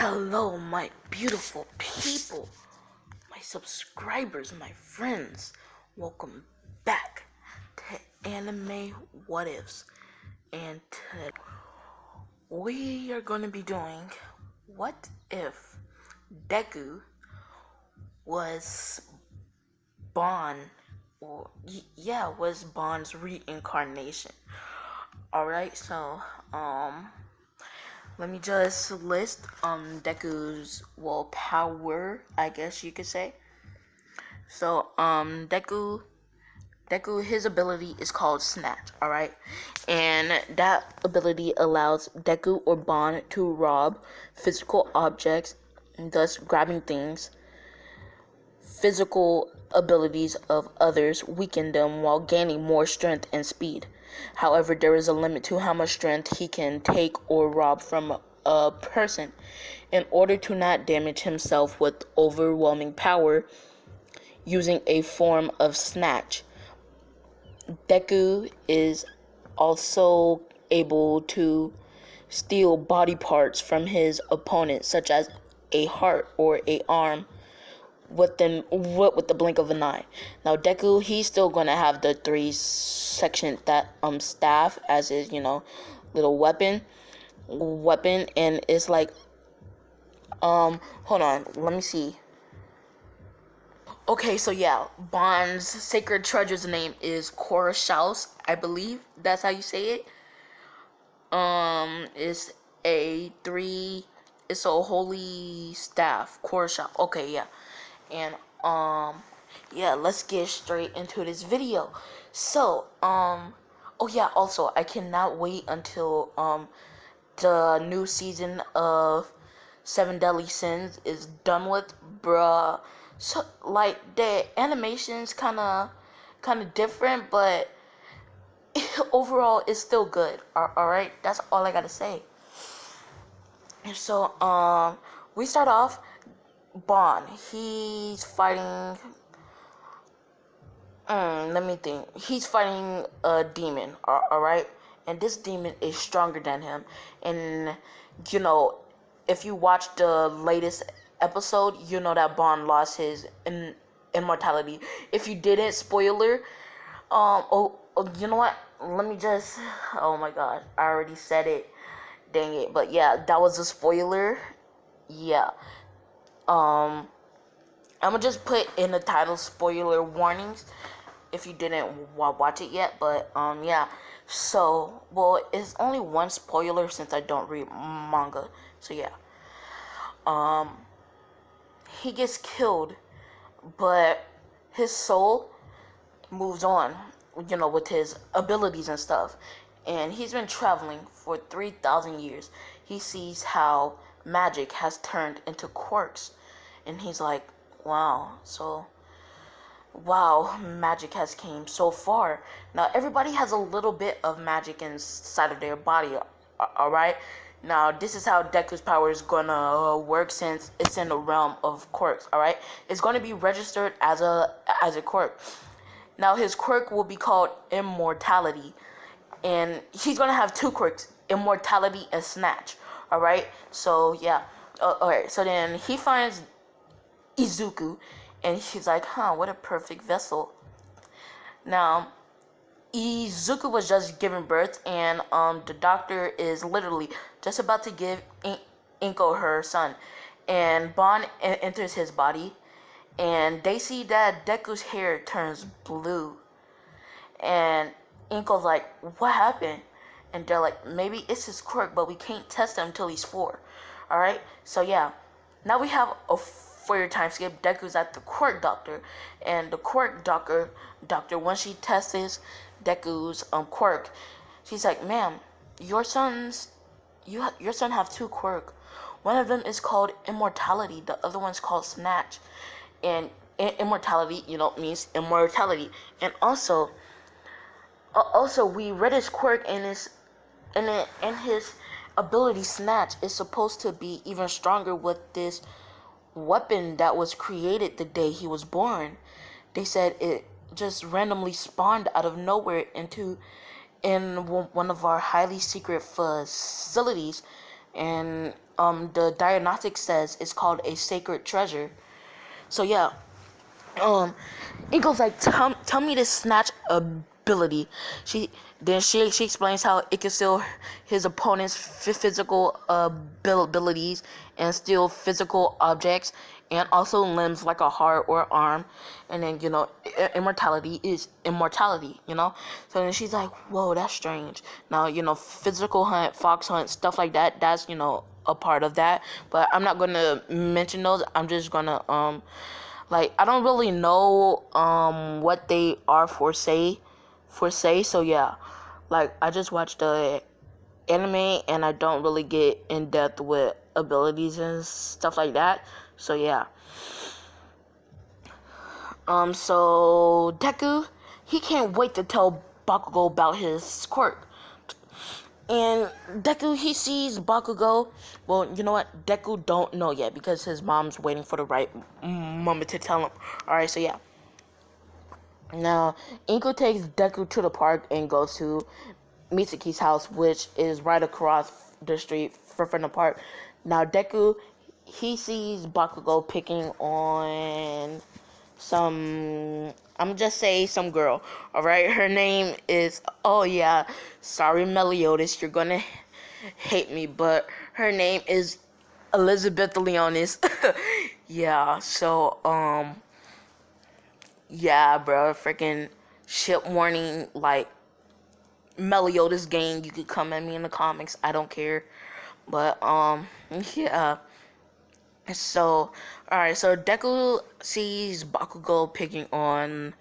Hello, my beautiful people, my subscribers, my friends. Welcome back to Anime What Ifs. And today we are going to be doing what if Deku was Bond, was Bond's reincarnation. Alright, so, let me just list Deku's power, I guess you could say. So Deku, his ability is called Snatch, alright? And that ability allows Deku or Bond to rob physical objects, thus grabbing things. Physical abilities of others weaken them while gaining more strength and speed. However, there is a limit to how much strength he can take or rob from a person. In order to not damage himself with overwhelming power, using a form of snatch, Deku is also able to steal body parts from his opponent, such as a heart or a arm, with the blink of an eye. Now Deku, he's still gonna have the 3-section that staff as his little weapon, and it's like hold on, let me see. Okay, so yeah, Bond's sacred treasure's name is Koroshaus, I believe that's how you say it. It's it's a holy staff, Koroshaus. Okay, yeah. And yeah, let's get straight into this video. So oh yeah, also I cannot wait until the new season of Seven Deadly Sins is done with, bruh. So like the animation's kinda different, but overall it's still good. Alright, that's all I gotta say. So we start off Bond. He's fighting let me think. He's fighting a demon, alright? And this demon is stronger than him. And if you watch the latest episode, you know that Bond lost his immortality. If you didn't, spoiler. You know what? Let me just. Oh my god, I already said it. Dang it! But yeah, that was a spoiler. Yeah. I'm gonna just put in the title spoiler warnings if you didn't watch it yet. But yeah. So it's only one spoiler since I don't read manga. So yeah. He gets killed, but his soul moves on, with his abilities and stuff. And he's been traveling for 3,000 years. He sees how magic has turned into quirks. And he's like, wow, magic has came so far. Now, everybody has a little bit of magic inside of their body, alright? Now, this is how Deku's power is gonna work, since it's in the realm of quirks, alright? It's gonna be registered as a quirk. Now, his quirk will be called Immortality. And he's gonna have 2 quirks, Immortality and Snatch, alright? So, yeah. Alright, so then he finds Izuku, and he's like, what a perfect vessel. Now, Izuku was just giving birth, and the doctor is literally just about to give Inko her son, and Bond enters his body, and they see that Deku's hair turns blue, and Inko's like, what happened? And they're like, maybe it's his quirk, but we can't test him until he's 4. Alright, so yeah, now we have a 4-year time skip. Deku's at the quirk doctor, and the quirk doctor, once she tests Deku's quirk, she's like, ma'am, your son have 2 quirk. One of them is called Immortality, the other one's called Snatch. And immortality, means immortality. And also we read his quirk, and his ability Snatch is supposed to be even stronger with this weapon that was created the day he was born. They said it just randomly spawned out of nowhere in one of our highly secret facilities, and the diagnostic says it's called a sacred treasure. So yeah, Inko's like, tell me this snatch ability. She explains how it can steal his opponent's physical abilities and steal physical objects and also limbs like a heart or arm. And then immortality is immortality. So then she's like, whoa, that's strange. Now physical hunt, fox hunt, stuff like that. That's a part of that. But I'm not gonna mention those. I'm just gonna I don't really know what they are for say. So yeah, I just watched the anime and I don't really get in depth with abilities and stuff like that. So yeah. So Deku, he can't wait to tell Bakugo about his quirk. And Deku, he sees Bakugo. Well, you know what? Deku don't know yet because his mom's waiting for the right moment to tell him. Alright, so yeah. Now, Inko takes Deku to the park and goes to Mitsuki's house, which is right across the street from the park. Now, Deku, he sees Bakugo picking on I'm just say some girl. Alright, her name is, oh yeah, sorry Meliodas, you're gonna hate me, but her name is Elizabeth Leonis. Yeah, so yeah, bro, freaking ship warning, Meliodas gang, you could come at me in the comics, I don't care. But yeah. So, alright, so Deku sees Bakugo picking on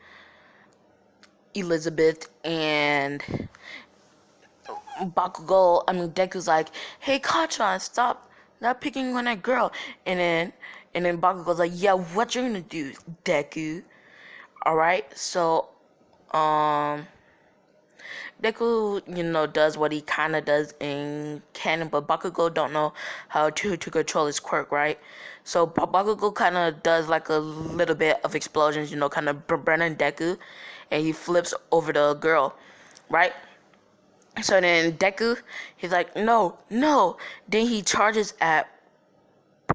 Elizabeth, and Deku's like, hey, Kachan, stop picking on that girl. And then Bakugo's like, yeah, what you gonna do, Deku? Alright, so, Deku, does what he kind of does in canon, but Bakugo don't know how to control his quirk, right? So Bakugo kind of does a little bit of explosions, kind of burning Deku, and he flips over the girl, right? So then Deku, he's like, no. Then he charges at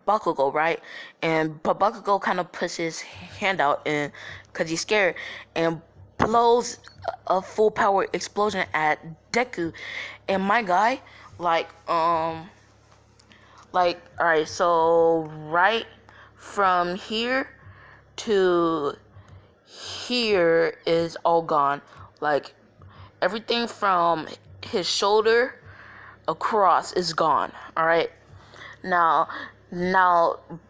Bakugo, right? And Bakugo kind of puts his hand out, and because he's scared, and blows a full power explosion at Deku. And my guy, alright, so right from here to here is all gone. Everything from his shoulder across is gone. Alright. Now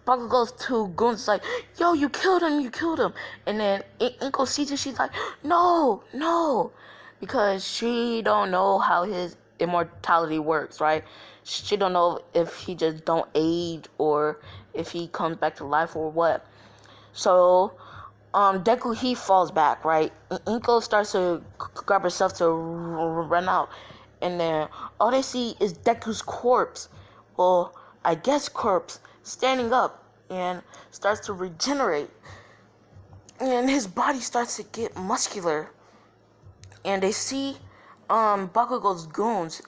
Bakugo's two goons like, yo, you killed him. And then Inko sees it, she's like, no. Because she don't know how his immortality works, right? She don't know if he just don't age or if he comes back to life or what. So, Deku, he falls back, right? Inko starts to grab herself to run out. And then all they see is Deku's corpse. Well, I guess corpse standing up and starts to regenerate. And his body starts to get muscular. And they see Bakugo's goons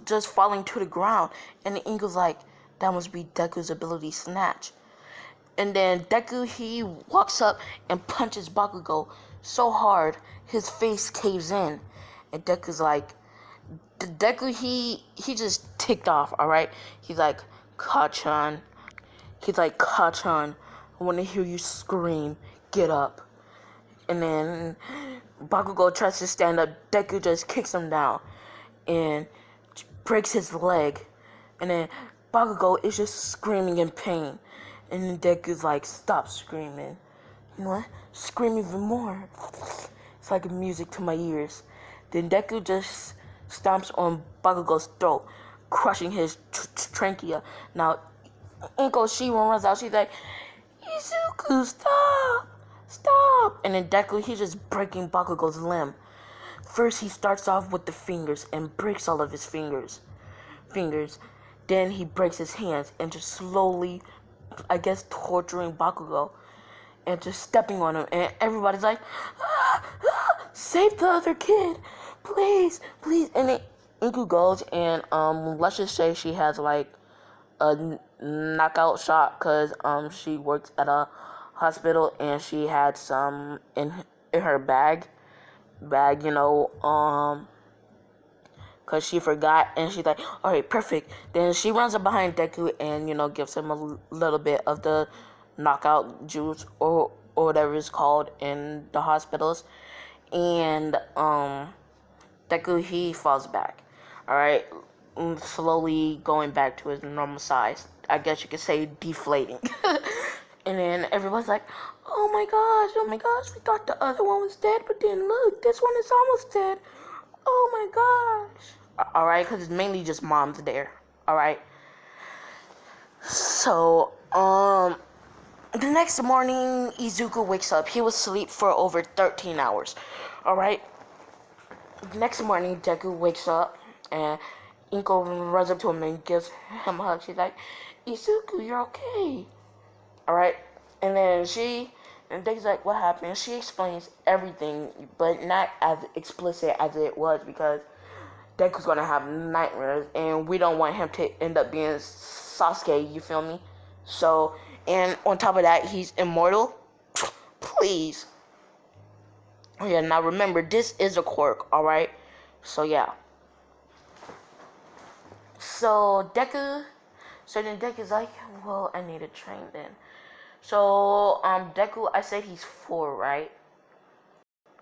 just falling to the ground. And the Inko's like, that must be Deku's ability snatch. And then Deku, he walks up and punches Bakugo so hard his face caves in. And Deku's like, Deku, he just ticked off, alright? He's like, Kachan. I want to hear you scream. Get up. And then Bakugo tries to stand up. Deku just kicks him down and breaks his leg. And then Bakugo is just screaming in pain. And then Deku's like, stop screaming. You know what? Scream even more. It's like music to my ears. Then Deku just stomps on Bakugo's throat, crushing his trachea. Now, Inko, she runs out. She's like, Izuku, stop. And then Deku, he's just breaking Bakugo's limb. First, he starts off with the fingers and breaks all of his fingers. Then he breaks his hands and just slowly, I guess, torturing Bakugo and just stepping on him. And everybody's like, save the other kid, please. And then Inko goes and let's just say she has knockout shot because she works at a hospital and she had some in her bag, because she forgot, and she's like, all right, perfect. Then she runs up behind Deku and, gives him a little bit of the knockout juice or whatever it's called in the hospitals. And Deku, he falls back. All right, slowly going back to his normal size. I guess you could say deflating. And then everyone's like, oh my gosh, we thought the other one was dead, but then look, this one is almost dead. Oh my gosh. Alright, because it's mainly just moms there. Alright. So, the next morning, Izuku wakes up. He was asleep for over 13 hours. Alright. Next morning, Deku wakes up, and Inko runs up to him and gives him a hug. She's like, Izuku, you're okay. Alright. And then and Deku's like, what happened? She explains everything, but not as explicit as it was, because Deku's gonna have nightmares, and we don't want him to end up being Sasuke, you feel me? So, and on top of that, he's immortal. Please. Oh yeah, now remember, this is a quirk, alright? So yeah. So then Deku's like, well, I need to train then. So, Deku, I said he's 4, right?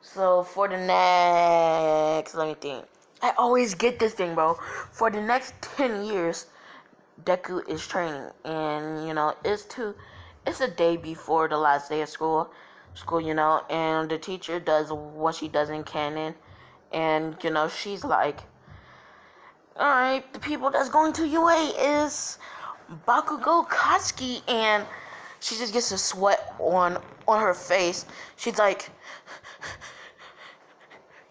So, for the next, let me think. I always get this thing, bro. For the next 10 years, Deku is training. And, it's a day before the last day of school, and the teacher does what she does in canon. And, she's like, alright, the people that's going to UA is Bakugo Katsuki, and she just gets a sweat on her face. She's like,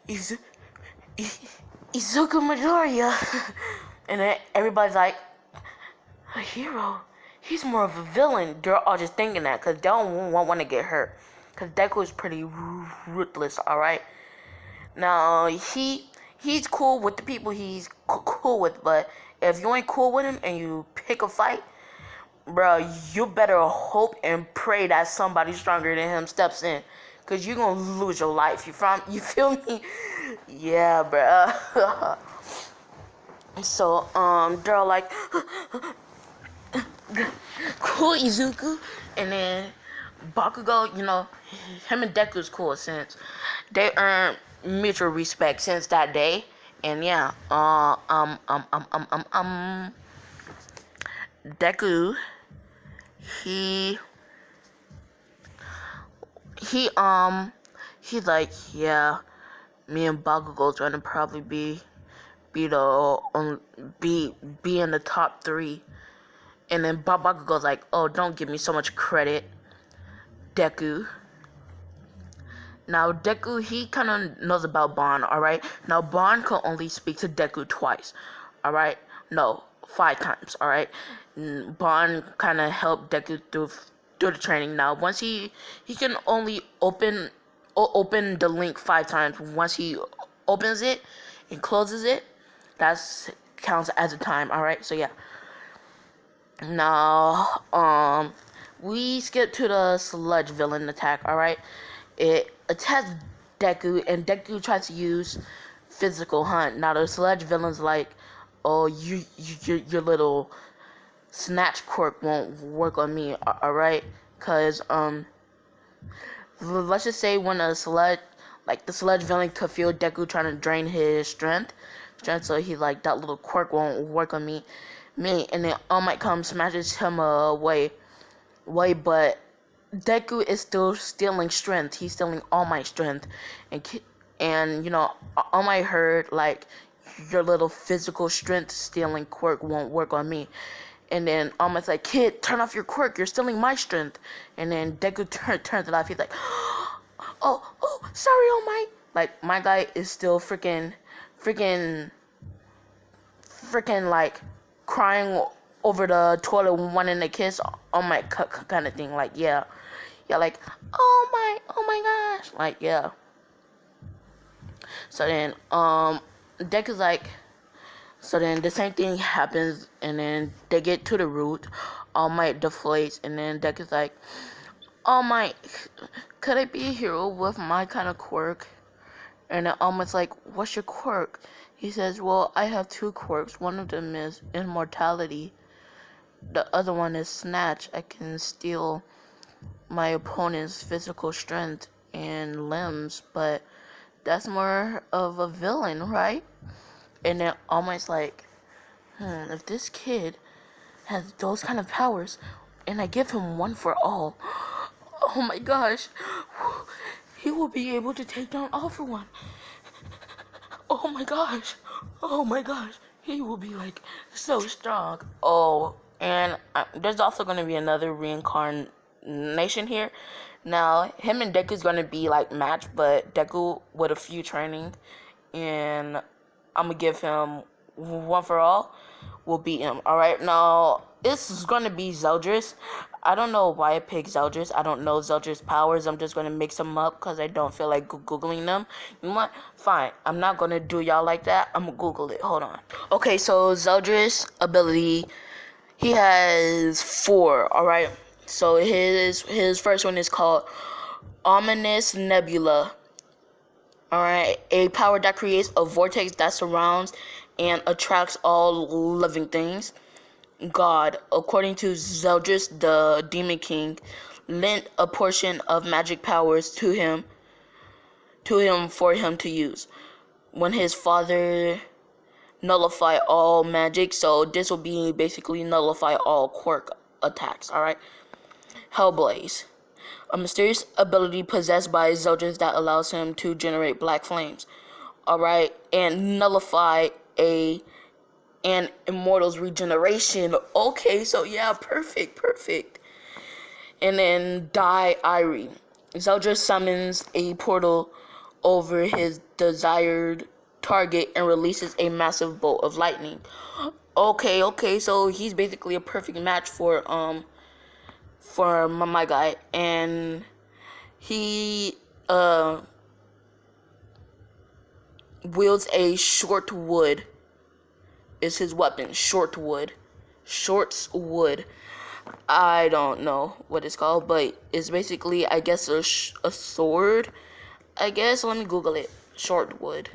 Izuku Midoriya. And then everybody's like, a hero? He's more of a villain. They're all just thinking that because they don't want to get hurt. Because Deku is pretty ruthless, alright? Now, he's cool with the people he's cool with, but if you ain't cool with him and you pick a fight, bro, you better hope and pray that somebody stronger than him steps in, cause you're gonna lose your life. You feel me? Yeah, bro. So, they're all like, cool, Izuku. And then Bakugo, him and Deku's cool since they earned mutual respect since that day. And yeah, Deku, he's like, yeah, me and Bakugo's gonna probably be in the top 3. And then Bakugo's like, oh, don't give me so much credit, Deku. Now, Deku, he kind of knows about Bon, alright? Now, Bon can only speak to Deku twice, alright? No, 5 times, alright? Bon kind of helped Deku through the training. Now, once he can only open the link 5 times. Once he opens it and closes it, that counts as a time, alright? So, yeah. Now, we skip to the sludge villain attack, alright? It attacks Deku, and Deku tries to use physical hunt. Now, the sludge villain's like, oh, your little snatch quirk won't work on me, alright? Because, let's just say when the sludge villain could feel Deku trying to drain his strength, so he like, that little quirk won't work on me, and then All Might comes, smashes him away, but Deku is still stealing strength. He's stealing All Might strength, and All Might heard like, your little physical strength stealing quirk won't work on me. And then All Might's like, kid, turn off your quirk. You're stealing my strength. And then Deku turns it off. He's like, oh, sorry, All Might. Like, my guy is still freaking like crying over the toilet wanting a kiss. All Might kind of thing. Like, yeah, like, oh my gosh. Like, yeah. So then, Deku's like, So then the same thing happens, and then they get to the root. All Might deflates, and then Deku's like, All Might, could I be a hero with my kind of quirk? And then All Might's like, what's your quirk? He says, well, I have two quirks. One of them is immortality. The other one is snatch. I can steal my opponent's physical strength and limbs, but that's more of a villain, right? And then All Might's like, if this kid has those kind of powers, and I give him one for all, oh my gosh, he will be able to take down All for One. Oh my gosh, he will be like so strong. Oh, and there's also going to be another reincarnation here. Now, him and Deku's going to be like matched, but Deku with a few training, and I'm going to give him one for all. Will beat him. Alright, now this is going to be Zeldris. I don't know why I picked Zeldris. I don't know Zeldris' powers. I'm just going to mix them up because I don't feel like Googling them. You know what? Fine. I'm not going to do y'all like that. I'm going to Google it. Hold on. Okay, so Zeldris' ability, he has 4, alright? So his first one is called Ominous Nebula. Alright, a power that creates a vortex that surrounds and attracts all living things. God, according to Zeldris, the Demon King, lent a portion of magic powers to him for him to use. When his father nullify all magic, so this will be basically nullify all quirk attacks, alright? Hellblaze, a mysterious ability possessed by Zeldris that allows him to generate black flames, alright? And nullify an immortal's regeneration. Okay, so yeah, perfect. And then Die Irie. Zeldris summons a portal over his desired target and releases a massive bolt of lightning. Okay, so he's basically a perfect match for my guy, and he wields a short wood. Is his weapon short wood? Short's wood. I don't know what it's called, but it's basically, I guess, a sword. I guess. Let me Google it. Short wood.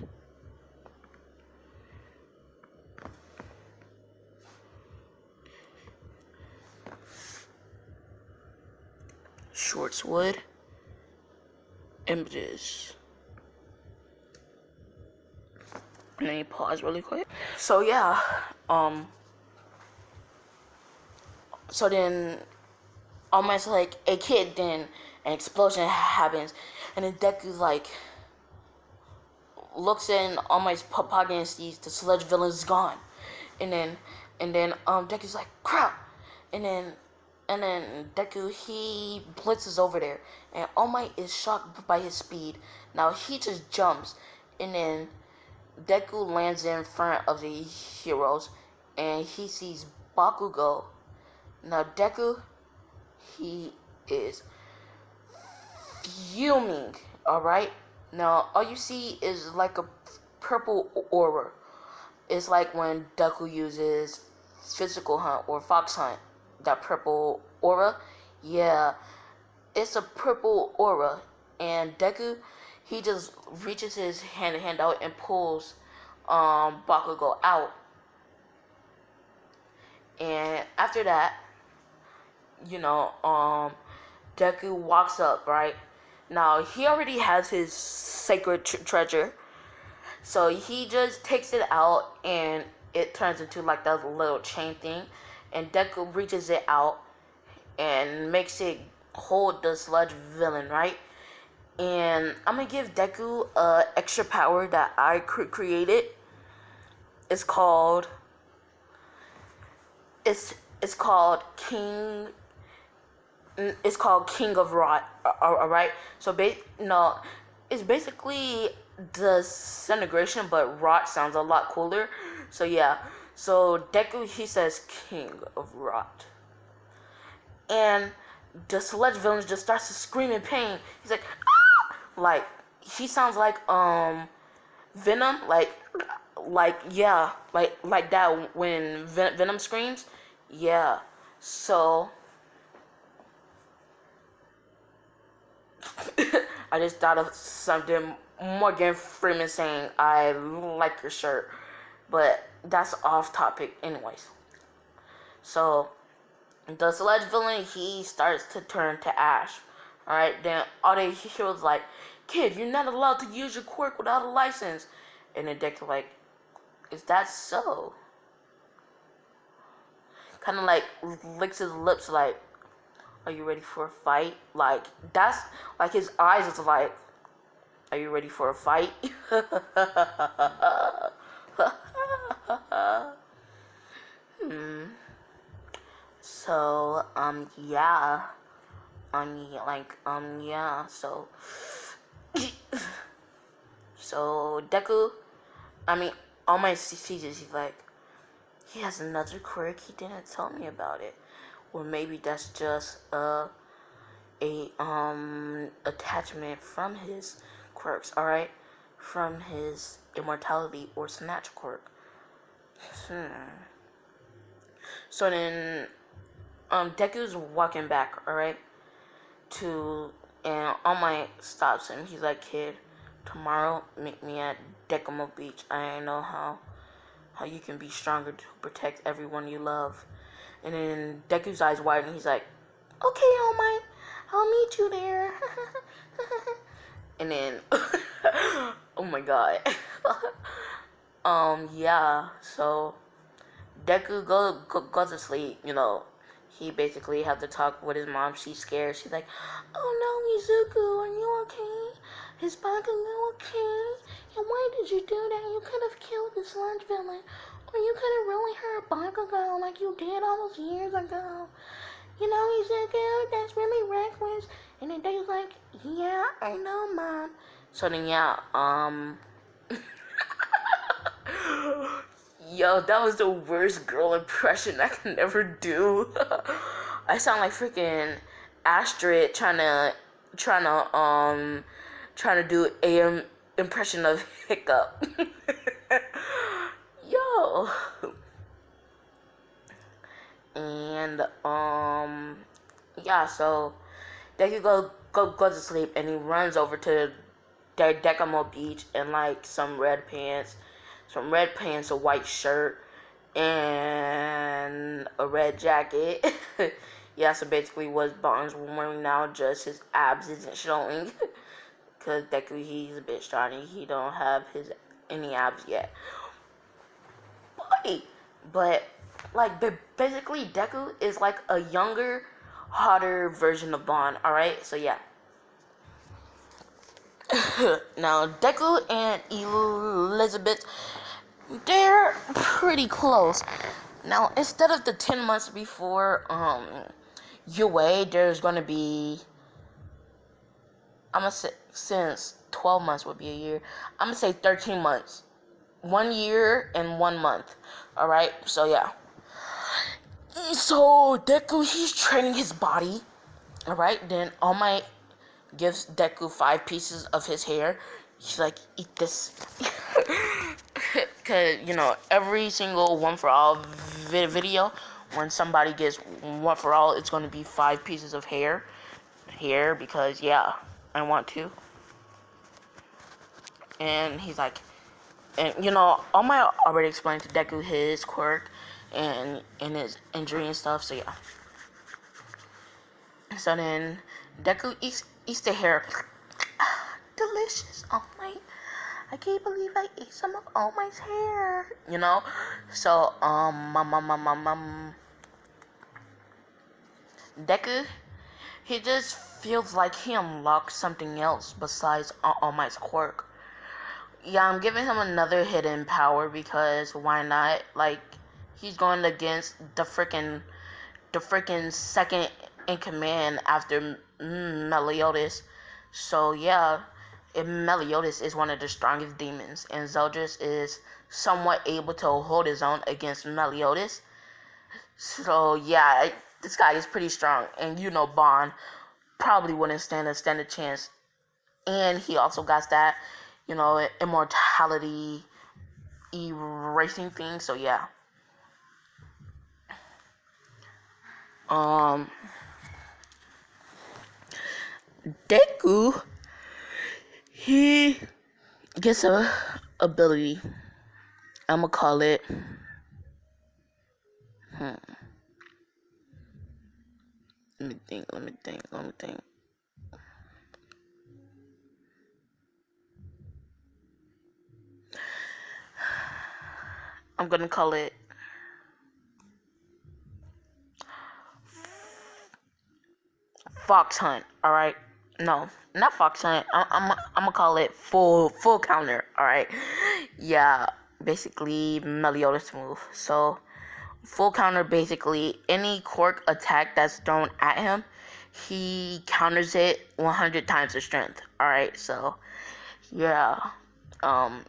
Short's wood. Images. Let me pause really quick. So yeah, so then almost like a kid, then an explosion happens, and then Deku's like looks in almost pocket and sees the sludge villain's gone, and then Deku's like crap, and then Deku, he blitzes over there, and All Might is shocked by his speed. Now he just jumps, and then Deku lands in front of the heroes, and he sees Bakugo. Now Deku, he is fuming, alright? Now all you see is like a purple aura. It's like when Deku uses Physical Hunt or Fox Hunt, that purple aura. Yeah, it's a purple aura, and Deku, he just reaches his hand out and pulls Bakugo out. And after that, Deku walks up, right? Now, he already has his sacred treasure, so he just takes it out, and it turns into like that little chain thing, and Deku reaches it out and makes it hold the sludge villain, right? And I'm gonna give Deku extra power that I created. It's called King. It's called King of Rot. Alright. So it's basically disintegration, but rot sounds a lot cooler. So yeah. So Deku, he says King of Rot, and the sludge villain just starts to scream in pain. He's like, ah! Like he sounds like Venom, like like that when Venom screams. Yeah. So I just thought of something. Morgan Freeman saying, "I like your shirt," but that's off topic, anyways. So the Sledge villain, he starts to turn to ash. All right, then all they hear was like, "Kid, you're not allowed to use your quirk without a license," and then Deku like, "Is that so?" Kind of like licks his lips like, "Are you ready for a fight?" Like that's like his eyes is like, "Are you ready for a fight?" hmm. So yeah, yeah. So Deku, I mean, all my seasons, he's like, he has another quirk. He didn't tell me about it. Or maybe that's just a attachment from his quirks. All right, from his immortality or snatch quirk. So then, Deku's walking back. All right, to and All Might stops him. He's like, "Kid, tomorrow meet me at Decamo Beach. I know how you can be stronger to protect everyone you love." And then Deku's eyes widen. He's like, "Okay, All Might, I'll meet you there." And then, oh my god. Yeah. So Deku goes to sleep. He basically had to talk with his mom. She's scared. She's like, "Oh no, Mizuku, are you okay? Is Bakugo okay? And why did you do that? You could have killed the sludge villain. Or you could have really hurt Bakugo like you did all those years ago. Mizuku, that's really reckless." And then Dave's like, "Yeah, I know, Mom." So then, yeah, Yo, that was the worst girl impression I can ever do. I sound like freaking Astrid trying to do a impression of Hiccup. Yo. And yeah, so Deku go to sleep and he runs over to Decamo Beach in like some red pants, a white shirt, and a red jacket. Yeah, so basically what Bond's wearing now, just his abs isn't showing. Cause Deku, he's a bit strong. He don't have any abs yet. But like basically Deku is like a younger, hotter version of Bond. All right, so yeah. Now Deku and Elizabeth, they're pretty close. Now instead of the 10 months before UA, there's gonna be, I'm gonna say, since 12 months would be a year, I'm gonna say 13 months. 1 year and 1 month. Alright, so yeah. So Deku, he's training his body. Alright, then All Might gives Deku 5 pieces of his hair. He's like, "Eat this." Cause every single One for All video, when somebody gets One for All, it's gonna be 5 pieces of hair, because yeah, I want to. And he's like, and All Might already explained to Deku his quirk and his injury and stuff. So yeah. So then Deku eats the hair. Delicious. All Might. I can't believe I ate some of All Might's hair. So Deku, he just feels like he unlocked something else besides All Might's quirk. Yeah, I'm giving him another hidden power because why not? Like, he's going against the freaking second in command after Meliodas. So yeah, if Meliodas is one of the strongest demons, and Zeldris is somewhat able to hold his own against Meliodas. So yeah, this guy is pretty strong, and Bond probably wouldn't stand a chance. And he also got that, immortality erasing things. So yeah. Deku, he gets a ability. I'ma call it. Let me think. I'm gonna call it Fox Hunt. All right. No, not Fox Hunt. I'm gonna call it full counter. All right. Yeah. Basically, Meliodas move. So full counter. Basically, any quirk attack that's thrown at him, he counters it 100 times the strength. All right. So yeah. I'm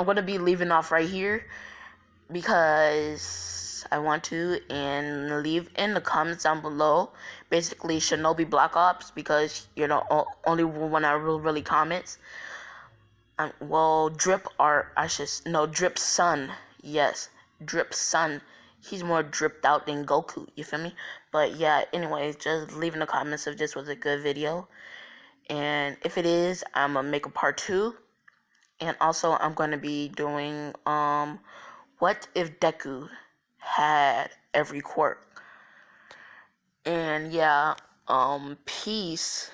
gonna be leaving off right here because I want to, and leave in the comments down below basically Shinobi Black Ops, because you're the only one that really comments. Well, Drip Art, Drip Sun. Yes, Drip Sun. He's more dripped out than Goku, you feel me? But yeah, anyways, just leave in the comments if this was a good video, and if it is, I'm gonna make a part 2. And also, I'm going to be doing, what if Deku had every quirk? And yeah, peace.